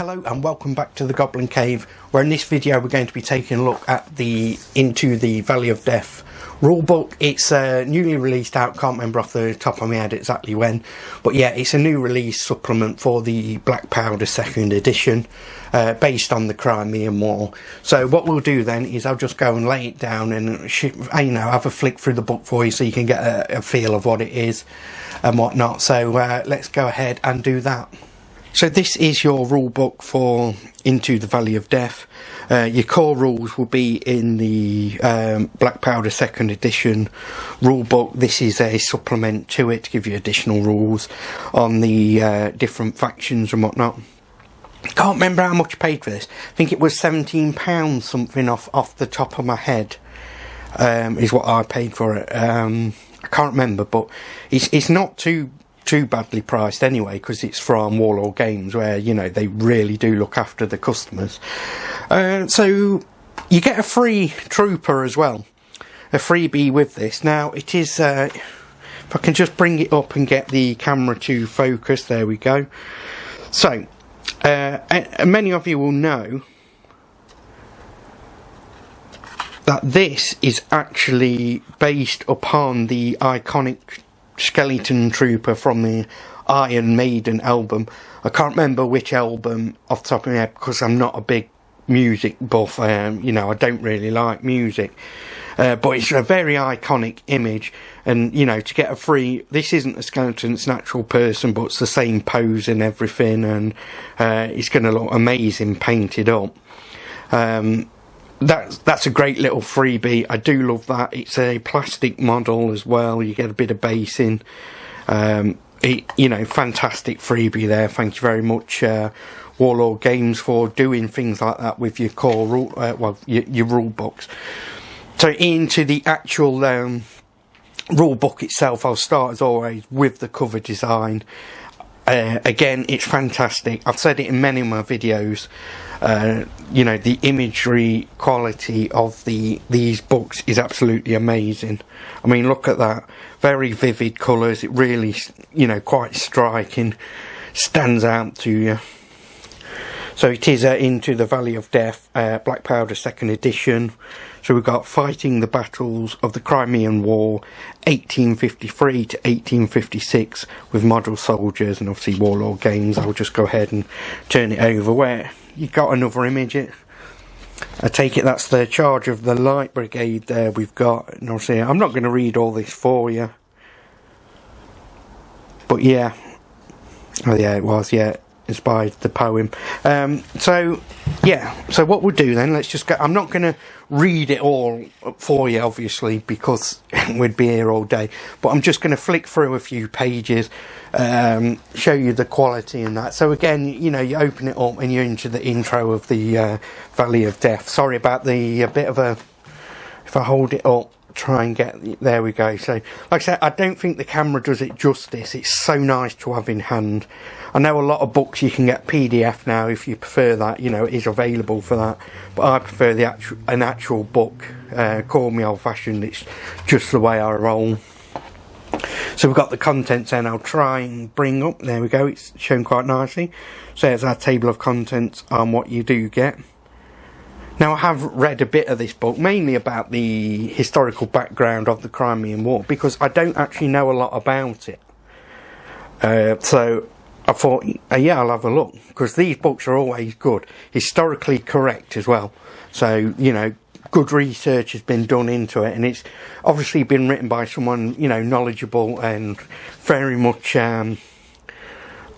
Hello and welcome back to the Goblin Cave, where in this video we're going to be taking a look at Into the Valley of Death rulebook. It's a newly released out, can't remember off the top of my head exactly when, but yeah, it's a new release supplement for the Black Powder 2nd edition, based on the Crimean War. So what we'll do then is I'll just go and lay it down and have a flick through the book for you so you can get a feel of what it is and whatnot. So let's go ahead and do that. So this is your rule book for Into the Valley of Death. Your core rules will be in the Black Powder 2nd edition rule book. This is a supplement to it to give you additional rules on the different factions and whatnot. Can't remember how much I paid for this. I think it was £17 something off the top of my head, is what I paid for it. I can't remember, but it's not too badly priced anyway, because it's from Warlord games, where you know they really do look after the customers. So you get a free trooper as well, a freebie with this. Now it is if I can just bring it up and get the camera to focus, there we go. So many of you will know that this is actually based upon the iconic skeleton trooper from the Iron Maiden album. I can't remember which album off the top of my head because I'm not a big music buff. You know, I don't really like music, but it's a very iconic image, and you know, to get a free, this isn't a skeleton, it's an actual person, but it's the same pose and everything, and it's going to look amazing painted up. That's a great little freebie. I do love that. It's a plastic model as well. You get a bit of basing. You know, fantastic freebie there. Thank you very much, Warlord Games, for doing things like that with your core rule, your rule books. So into the actual rule book itself, I'll start as always with the cover design. Again, it's fantastic. I've said it in many of my videos. You know, the imagery quality of these books is absolutely amazing. I mean, look at that. Very vivid colours. It really, you know, quite striking. Stands out to you. So it is Into the Valley of Death, Black Powder 2nd edition. So we've got fighting the battles of the Crimean War, 1853 to 1856, with model soldiers and obviously Warlord games. I'll just go ahead and turn it over where you got another image. I take it that's the charge of the Light Brigade there we've got. And obviously I'm not going to read all this for you, but yeah. Oh yeah, it was, yeah. Inspired the poem. So yeah, so what we'll do then, let's just go. I'm not going to read it all for you obviously, because we'd be here all day, but I'm just going to flick through a few pages, show you the quality and that. So again, you know, you open it up and you're into the intro of the Valley of Death. Sorry about the bit of a, if I hold it up, try and get, there we go. So like I said, I don't think the camera does it justice. It's so nice to have in hand. I know a lot of books you can get PDF now if you prefer that, you know, it is available for that, but I prefer an actual book. Call me old fashioned, it's just the way I roll. So we've got the contents, and I'll try and bring up, there we go, it's shown quite nicely. So there's our table of contents on what you do get. Now I have read a bit of this book, mainly about the historical background of the Crimean War, because I don't actually know a lot about it. So I thought, yeah, I'll have a look, because these books are always good, historically correct as well. So, you know, good research has been done into it, and it's obviously been written by someone, you know, knowledgeable and very much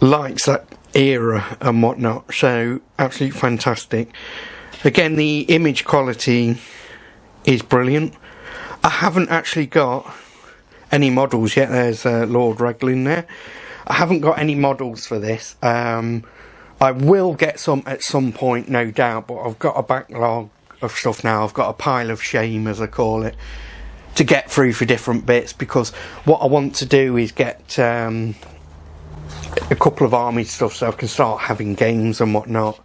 likes that era and whatnot. So, absolutely fantastic. Again, the image quality is brilliant. I haven't actually got any models yet. There's Lord Raglan there. I haven't got any models for this. I will get some at some point, no doubt, but I've got a backlog of stuff now. I've got a pile of shame, as I call it, to get through for different bits, because what I want to do is get a couple of army stuff so I can start having games and whatnot.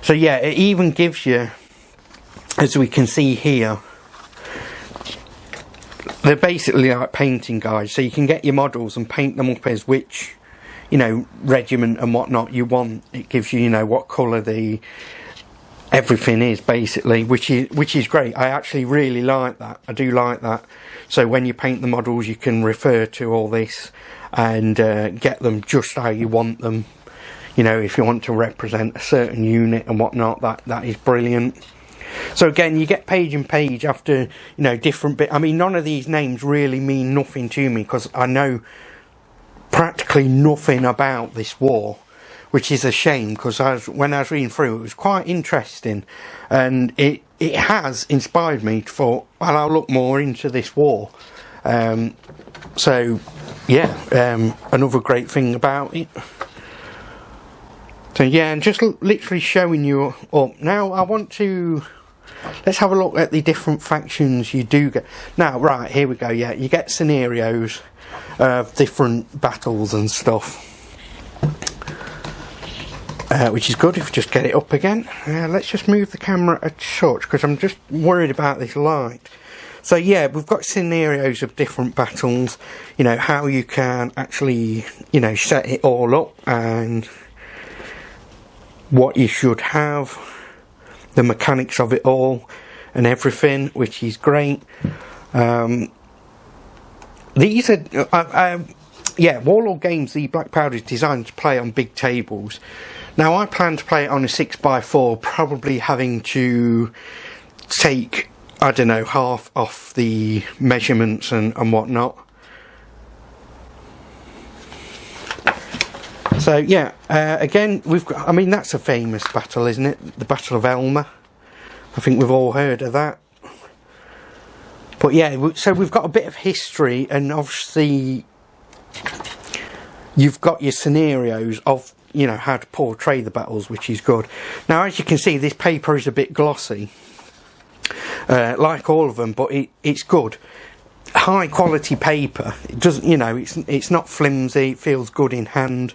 So yeah, it even gives you, as we can see here, they're basically like painting guides, so you can get your models and paint them up as which you know, regiment and whatnot you want. It gives you, you know, what colour the everything is basically, which is great. I actually really like that. I do like that. So when you paint the models, you can refer to all this and get them just how you want them. You know, if you want to represent a certain unit and whatnot, that is brilliant. So again, you get page and page after, you know, different bit. I mean, none of these names really mean nothing to me because I know practically nothing about this war, which is a shame, because when I was reading through, it was quite interesting, and it has inspired me to thought, well, I'll look more into this war. So yeah, another great thing about it. So yeah, and just literally showing you up. Now I want to, let's have a look at the different factions you do get. Now, right, here we go. Yeah, you get scenarios of different battles and stuff, which is good if you just get it up again. Let's just move the camera a touch because I'm just worried about this light. So yeah, we've got scenarios of different battles, you know, how you can actually, you know, set it all up and what you should have, the mechanics of it all and everything, which is great. These are yeah, Warlord games, the black powder is designed to play on big tables. Now I plan to play it on a 6x4, probably having to take, I don't know, half off the measurements and whatnot. So yeah, again, we've got, I mean, that's a famous battle, isn't it? The Battle of Elma. I think we've all heard of that. But yeah, so we've got a bit of history, and obviously you've got your scenarios of, you know, how to portray the battles, which is good. Now, as you can see, this paper is a bit glossy, like all of them, but it's good. High quality paper. It doesn't, you know, it's not flimsy. It feels good in hand,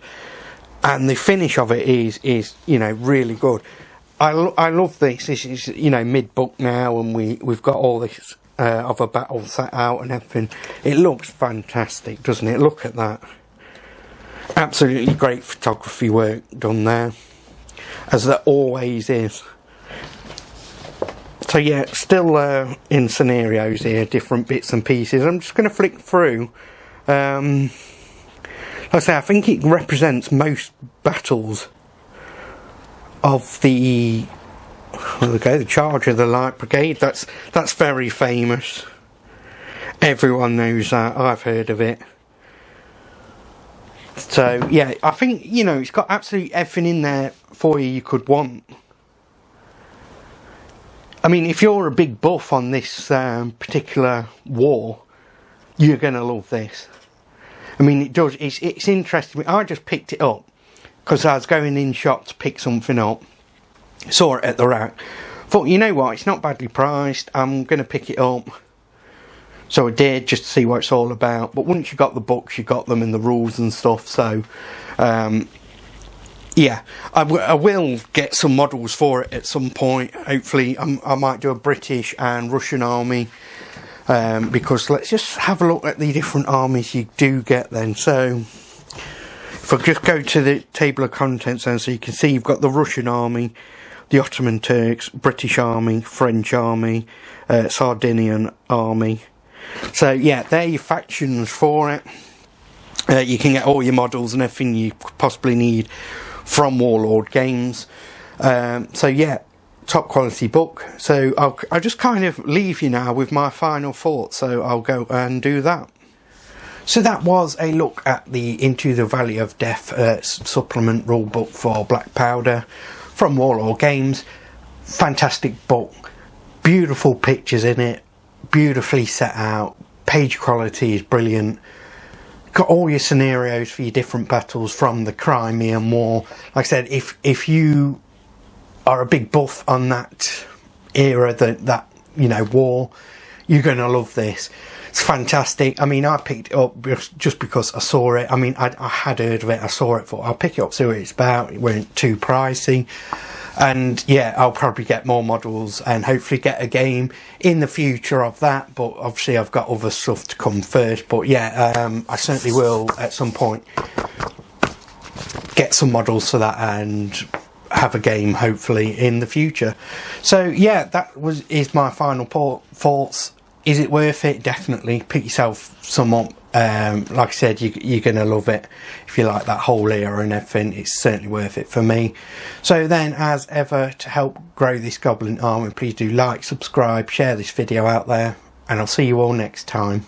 and the finish of it is you know, really good. I love this. This is, you know, mid book now, and we've got all this of a battle set out and everything. It looks fantastic, doesn't it? Look at that. Absolutely great photography work done there, as there always is. So yeah, still in scenarios here, different bits and pieces. I'm just going to flick through. Like I say, I think it represents most battles of the, there we go, the charge of the Light Brigade. That's very famous. Everyone knows that. I've heard of it. So yeah, I think, you know, it's got absolutely everything in there for you could want. I mean, if you're a big buff on this particular war, you're going to love this. I mean, it does. It's interesting. I just picked it up because I was going in shop to pick something up. Saw it at the rack. Thought, you know what? It's not badly priced. I'm going to pick it up. So I did, just to see what it's all about. But once you got the books, you got them and the rules and stuff. So, yeah, I will get some models for it at some point. Hopefully, I might do a British and Russian army. Because let's just have a look at the different armies you do get then. So, if I just go to the table of contents then, so you can see you've got the Russian army, the Ottoman Turks, British army, French army, Sardinian army. So yeah, they're your factions for it. You can get all your models and everything you possibly need from Warlord games. So yeah, top quality book. So I'll just kind of leave you now with my final thoughts. So I'll go and do that. So that was a look at the Into the Valley of Death supplement rulebook for Black Powder from Warlord Games. Fantastic book. Beautiful pictures in it. Beautifully set out. Page quality is brilliant. Got all your scenarios for your different battles from the Crimean War. Like I said, if you are a big buff on that era, that you know, war, you're going to love this. It's fantastic. I mean, I picked it up just because I saw it. I mean, I had heard of it. I saw it. Thought I'll pick it up, see what it's about. It weren't too pricey. And yeah, I'll probably get more models and hopefully get a game in the future of that. But obviously I've got other stuff to come first. But yeah, I certainly will at some point get some models for that and have a game hopefully in the future. So yeah, that is my final thoughts. Is it worth it? Definitely. Pick yourself some up. Like I said, you're going to love it. If you like that whole era and everything, it's certainly worth it for me. So then, as ever, to help grow this Goblin army, please do like, subscribe, share this video out there, and I'll see you all next time.